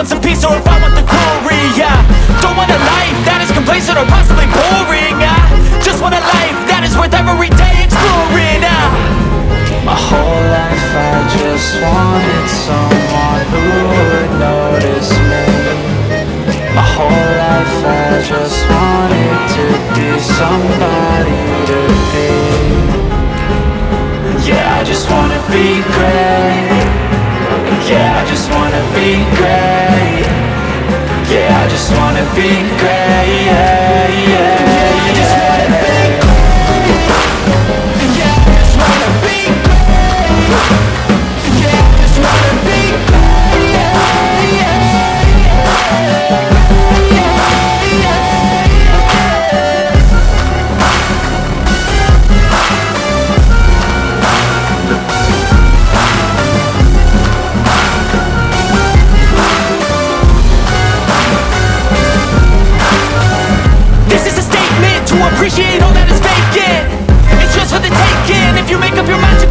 want some peace or if I want the glory. Don't want a life that is complacent or possibly boring. Just want a life that is worth every day exploring. My whole life I just wanted someone who would notice me. My whole life I just wanted to be somebody to be. Yeah, I just wanna be great. Yeah, I just wanna be great. Yeah, I just wanna be great. Yeah, yeah, I just wanna be great. Yeah, I just wanna be great. Yeah, I just wanna be great. Yeah, yeah, appreciate all that is vacant. It's just for the taking. If you make up your mind to